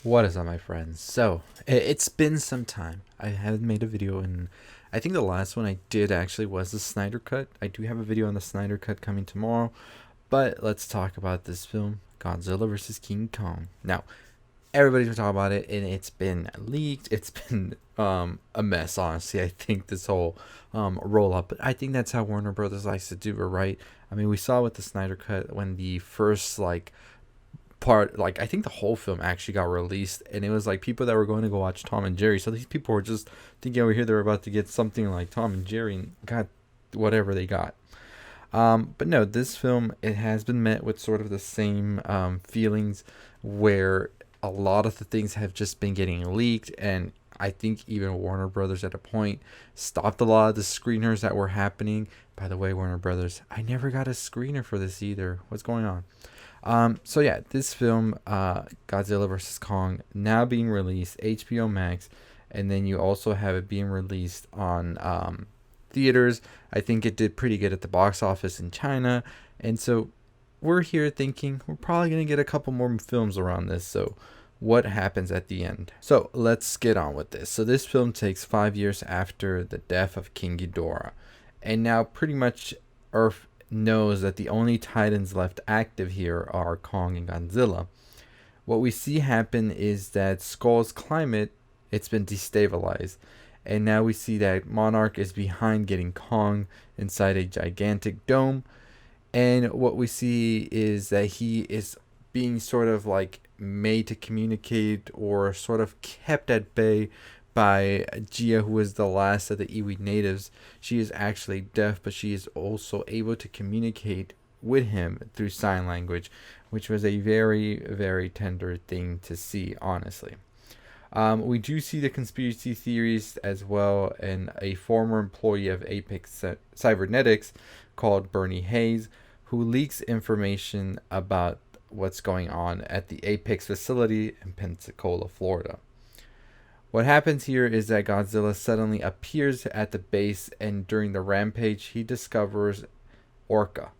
What is up, my friends? So, it's been some time. I haven't made a video, and I think the last one I did actually was the Snyder Cut. I do have a video on the Snyder Cut coming tomorrow, but let's talk about this film, Godzilla vs. King Kong. Now, everybody's been talking about it, and it's been leaked. It's been a mess, honestly. I think this whole roll up, but I think that's how Warner Brothers likes to do it, right? I mean, we saw with the Snyder Cut when the first part, like I think the whole film actually got released, and it was like people that were going to go watch Tom and Jerry. So these people were just thinking over here they were about to get something like Tom and Jerry, and got whatever they got. But no, this film, it has been met with sort of the same feelings, where a lot of the things have just been getting leaked, and I think even Warner Brothers at a point stopped a lot of the screeners that were happening. By the way, Warner Brothers, I never got a screener for this either. What's going on? So yeah, this film, Godzilla vs. Kong, now being released HBO Max, and then you also have it being released on theaters. I think it did pretty good at the box office in China, and so we're here thinking we're probably gonna get a couple more films around this. So what happens at the end? So let's get on with this. So this film takes 5 years after the death of King Ghidorah, and now pretty much Earth knows that the only titans left active here are Kong and Godzilla. What we see happen is that Skull's climate, it's been destabilized, and now we see that Monarch is behind getting Kong inside a gigantic dome, and what we see is that he is being sort of like made to communicate, or sort of kept at bay, by Gia, who is the last of the Iwi natives. She is actually deaf, but she is also able to communicate with him through sign language, which was a very, very tender thing to see, honestly. We do see the conspiracy theories as well, and a former employee of Apex Cybernetics called Bernie Hayes, who leaks information about what's going on at the Apex facility in Pensacola, Florida. What happens here is that Godzilla suddenly appears at the base, and during the rampage, he discovers Orca.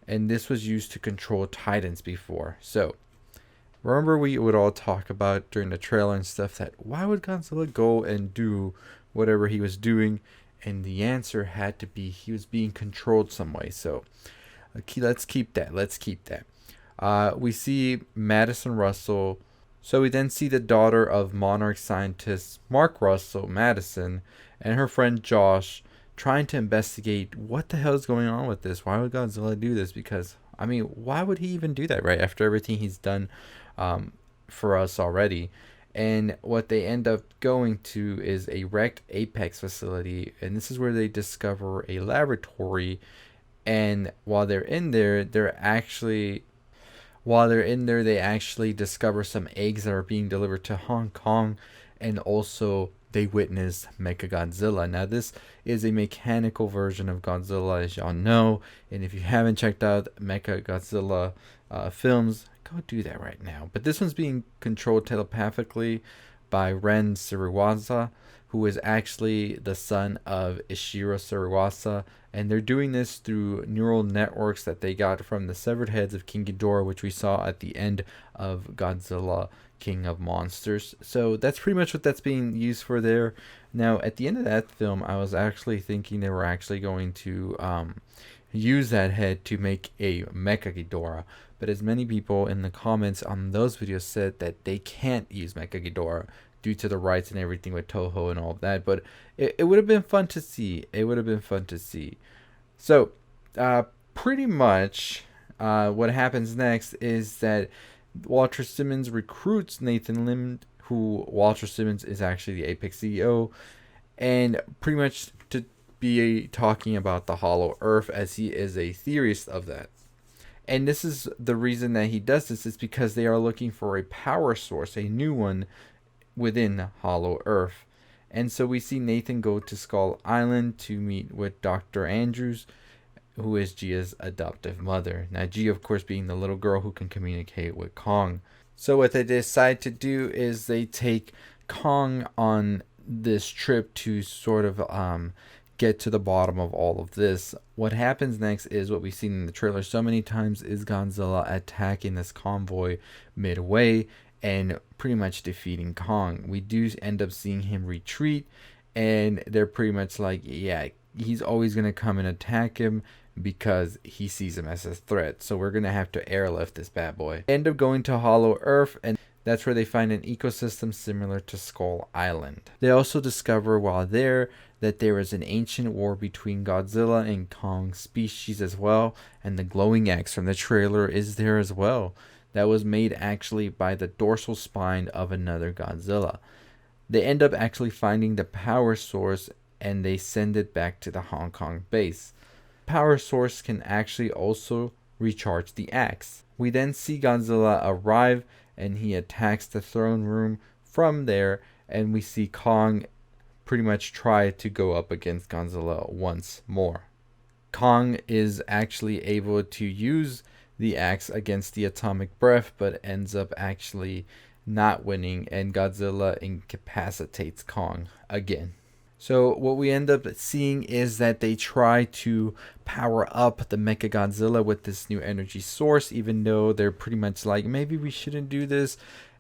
And this was used to control Titans before. So, remember we would all talk about during the trailer and stuff that why would Godzilla go and do whatever he was doing? And the answer had to be he was being controlled some way. So, let's keep that. Let's keep that. We see Madison Russell. So we then see the daughter of Monarch scientist Mark Russell Madison and her friend Josh trying to investigate what the hell is going on with this. Why would Godzilla do this? Because, I mean, why would he even do that, right? After everything he's done for us already. And what they end up going to is a wrecked Apex facility. And this is where they discover a laboratory. And while they're in there, they actually discover some eggs that are being delivered to Hong Kong, and also they witness Mechagodzilla. Now, this is a mechanical version of Godzilla, as y'all know, and if you haven't checked out Mechagodzilla films, go do that right now. But this one's being controlled telepathically by Ren Suriwasa, who is actually the son of Ishiro Suriwasa, and they're doing this through neural networks that they got from the severed heads of King Ghidorah, which we saw at the end of Godzilla King of Monsters. So that's pretty much what that's being used for there. Now, at the end of that film, I was actually thinking they were actually going to use that head to make a Mecha Ghidorah. But as many people in the comments on those videos said that they can't use Mecha Ghidorah due to the rights and everything with Toho and all of that. But it would have been fun to see. It would have been fun to see. So, pretty much what happens next is that Walter Simmons recruits Nathan Lim, who Walter Simmons is actually the Apex CEO, and pretty much to be talking about the Hollow Earth, as he is a theorist of that. And this is the reason that he does this, is because they are looking for a power source, a new one, within Hollow Earth. And so we see Nathan go to Skull Island to meet with Dr. Andrews, who is Gia's adoptive mother. Now, Gia, of course, being the little girl who can communicate with Kong. So what they decide to do is they take Kong on this trip to sort of get to the bottom of all of this. What happens next is what we've seen in the trailer so many times, is Godzilla attacking this convoy midway, and pretty much defeating Kong. We do end up seeing him retreat, and they're pretty much like, yeah, he's always going to come and attack him because he sees him as a threat. So we're going to have to airlift this bad boy. End up going to Hollow Earth, and that's where they find an ecosystem similar to Skull Island. They also discover while there that there is an ancient war between Godzilla and Kong species as well, and the glowing axe from the trailer is there as well. That was made actually by the dorsal spine of another Godzilla. They end up actually finding the power source, and they send it back to the Hong Kong base. Power source can actually also recharge the axe. We then see Godzilla arrive, and he attacks the throne room from there, and we see Kong pretty much try to go up against Godzilla once more. Kong is actually able to use the axe against the atomic breath, but ends up actually not winning, and Godzilla incapacitates Kong again. So what we end up seeing is that they try to power up the Mechagodzilla with this new energy source, even though they're pretty much like, maybe we shouldn't do this.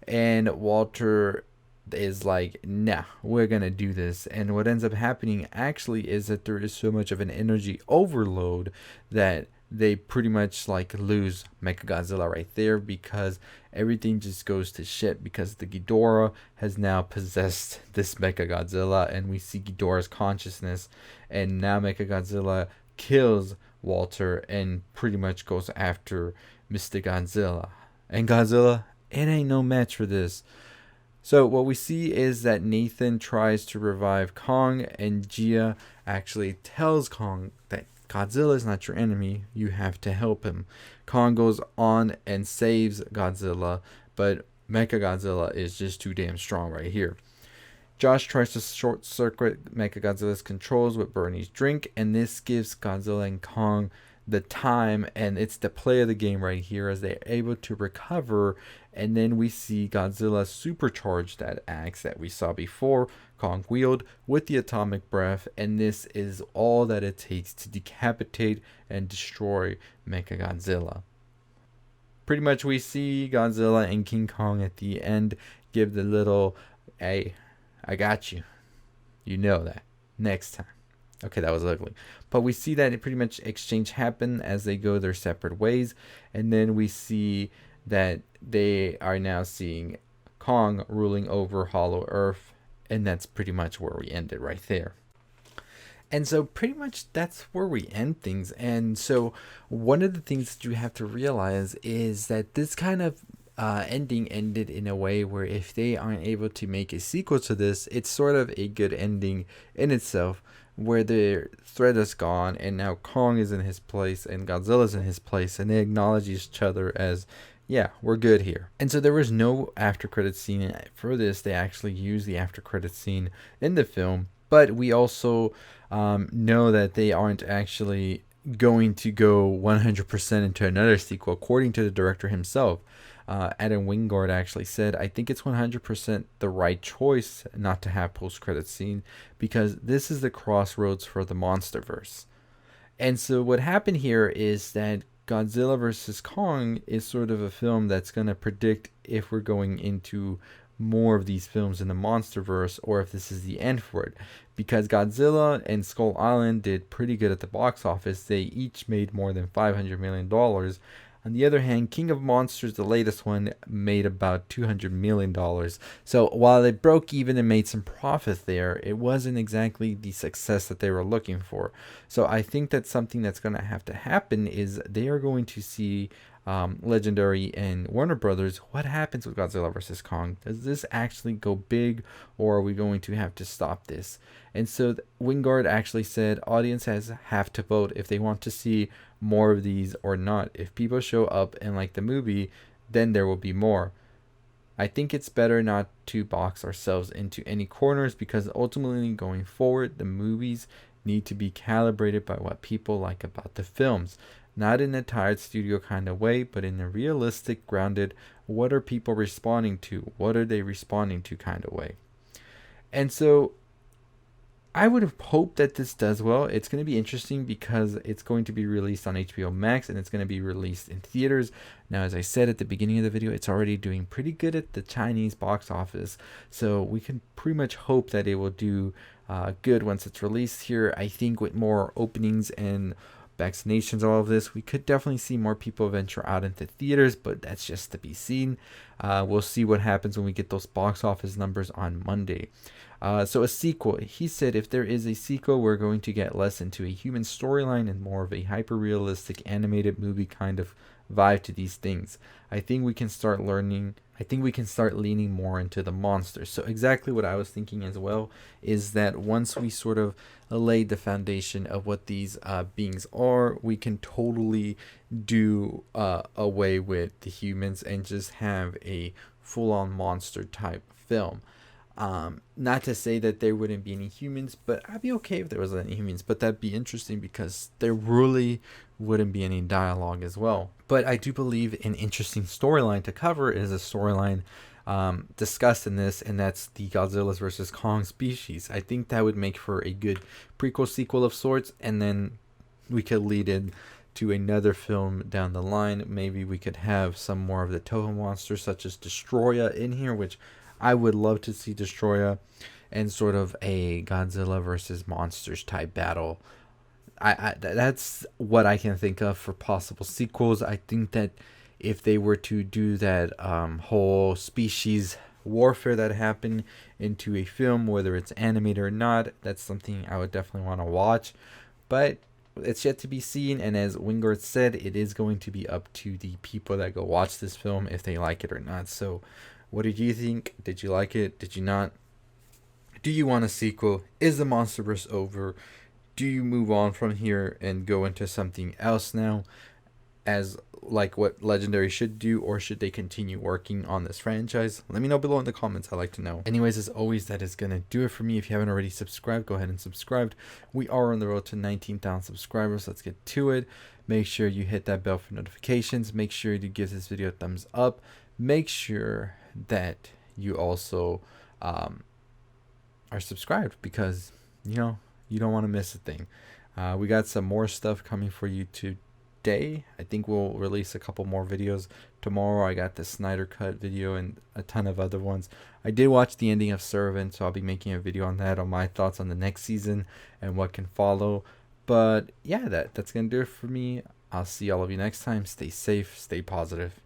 And Walter is like, nah, we're gonna do this. And what ends up happening actually is that there is so much of an energy overload that they pretty much like lose Mechagodzilla right there, because everything just goes to shit because the Ghidorah has now possessed this Mechagodzilla, and we see Ghidorah's consciousness, and now Mechagodzilla kills Walter and pretty much goes after Mr. Godzilla. And Godzilla, it ain't no match for this. So what we see is that Nathan tries to revive Kong, and Gia actually tells Kong that Godzilla is not your enemy, you have to help him. Kong goes on and saves Godzilla, but Mechagodzilla is just too damn strong right here. Josh tries to short circuit Mechagodzilla's controls with Bernie's drink, and this gives Godzilla and Kong the time, and it's the play of the game right here as they're able to recover. And then we see Godzilla supercharge that axe that we saw before Kong wield with the atomic breath, and this is all that it takes to decapitate and destroy Mechagodzilla. Pretty much we see Godzilla and King Kong at the end give the little, hey, I got you. You know that. Next time. Okay, that was ugly. But we see that it pretty much exchange happen as they go their separate ways. And then we see that they are now seeing Kong ruling over Hollow Earth. And that's pretty much where we ended right there. And so pretty much that's where we end things. And so one of the things that you have to realize is that this kind of ending ended in a way where if they aren't able to make a sequel to this, it's sort of a good ending in itself, where the threat is gone and now Kong is in his place and Godzilla's in his place, and they acknowledge each other as, yeah, we're good here. And so there was no after credit scene for this. They actually used the after credit scene in the film, but we also know that they aren't actually going to go 100% into another sequel, according to the director himself. Adam Wingard actually said, I think it's 100% the right choice not to have post-credit scene, because this is the crossroads for the MonsterVerse. And so what happened here is that Godzilla vs. Kong is sort of a film that's going to predict if we're going into more of these films in the MonsterVerse, or if this is the end for it. Because Godzilla and Skull Island did pretty good at the box office. They each made more than $500 million. On the other hand, King of Monsters, the latest one, made about $200 million. So while they broke even and made some profit there, it wasn't exactly the success that they were looking for. So I think that something that's going to have to happen is they are going to see Legendary and Warner Brothers, what happens with Godzilla vs. Kong? Does this actually go big, or are we going to have to stop this? And so Wingard actually said audiences have to vote if they want to see more of these or not. If people show up and like the movie, then there will be more. I think it's better not to box ourselves into any corners, because ultimately going forward, the movies need to be calibrated by what people like about the films. Not in a tired studio kind of way, but in a realistic, grounded, what are people responding to? What are they responding to kind of way. And so I would have hoped that this does well. It's going to be interesting because it's going to be released on HBO Max and it's going to be released in theaters. Now, as I said at the beginning of the video, it's already doing pretty good at the Chinese box office. So we can pretty much hope that it will do good once it's released here. I think with more openings and vaccinations, all of this, we could definitely see more people venture out into theaters, but that's just to be seen. We'll see what happens when we get those box office numbers on Monday. So a sequel, he said, if there is a sequel, we're going to get less into a human storyline and more of a hyper-realistic animated movie kind of vibe to these things. I think we can start leaning more into the monsters. So exactly what I was thinking as well is that once we sort of laid the foundation of what these beings are, we can totally do away with the humans and just have a full-on monster type film. Not to say that there wouldn't be any humans, but I'd be okay if there was any humans, but that'd be interesting because there really wouldn't be any dialogue as well. But I do believe an interesting storyline to cover is a storyline discussed in this, and that's the Godzilla versus Kong species. I think that would make for a good prequel sequel of sorts, and then we could lead in to another film down the line. Maybe we could have some more of the Toho monsters such as Destroya in here, which I would love to see Destroya, and sort of a Godzilla versus monsters type battle. That's what I can think of for possible sequels. I think that if they were to do that whole species warfare that happened into a film, whether it's animated or not, that's something I would definitely want to watch. But it's yet to be seen, and as Wingard said, it is going to be up to the people that go watch this film if they like it or not. So what did you think? Did you like it? Did you not? Do you want a sequel? Is the MonsterVerse over? Do you move on from here and go into something else now, as like what Legendary should do, or should they continue working on this franchise? Let me know below in the comments. I'd like to know. Anyways, as always, that is going to do it for me. If you haven't already subscribed, go ahead and subscribe. We are on the road to 19,000 subscribers. Let's get to it. Make sure you hit that bell for notifications. Make sure to give this video a thumbs up. Make sure that you also are subscribed, because you don't want to miss a thing. We got some more stuff coming for you today. I think we'll release a couple more videos tomorrow. I got the Snyder Cut video and a ton of other ones. I did watch the ending of Servant, so I'll be making a video on that, on my thoughts on the next season and what can follow. But yeah, that's gonna do it for me. I'll see all of you next time. Stay safe, stay positive.